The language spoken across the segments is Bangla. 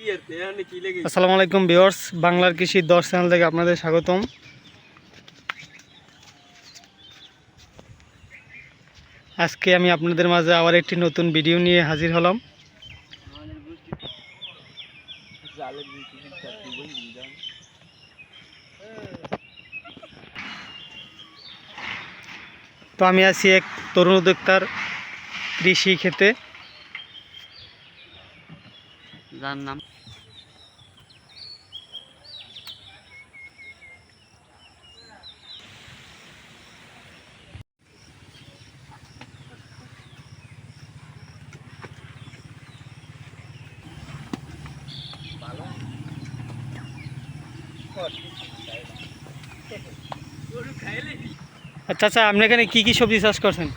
আসসালামু আলাইকুম ভিউয়ার্স, বাংলার কৃষি 10 চ্যানেল থেকে আপনাদের স্বাগতম। আজকে আমি আপনাদের মাঝে আবার একটি নতুন ভিডিও নিয়ে হাজির হলাম। তো আমি আছি এক তরুণ উদ্যোক্তার কৃষি ক্ষেতে, যার নাম আচ্ছা আচ্ছা, আপনি এখানে কি কি সবজি চাষ করছেন?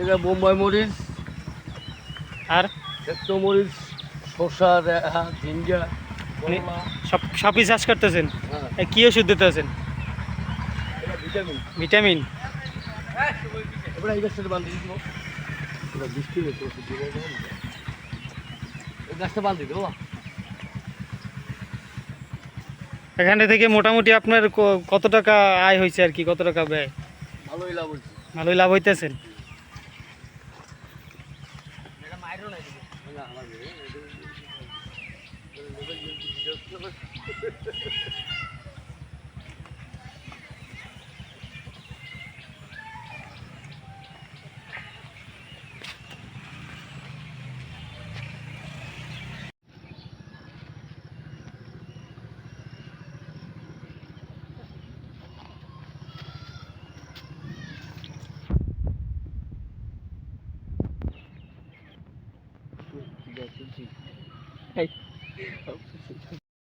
এটা বোম্বাই মরিচ, আর একটু মরিচ, শসা, ঝিঙ্গা, মানে করলা। সবই চাষ করতেছেন? হ্যাঁ, কি ওষুধ দিতেছেন? এটা ভিটামিন। ভিটামিন? এবার এই গাছটা বান্ধি দিব। এটা বৃষ্টি হয়েছে, ওষুধ দিব না। এই গাছটা বান্ধি দেবো। এখানে থেকে মোটামুটি আপনার কত টাকা আয় হয়েছে আর কি, কত টাকা ব্যয়? ভালোই লাভ হচ্ছে। ভালোই লাভ হইতেছেন? না, আমার মেয়ে, ঠিক আছে, ঠিক।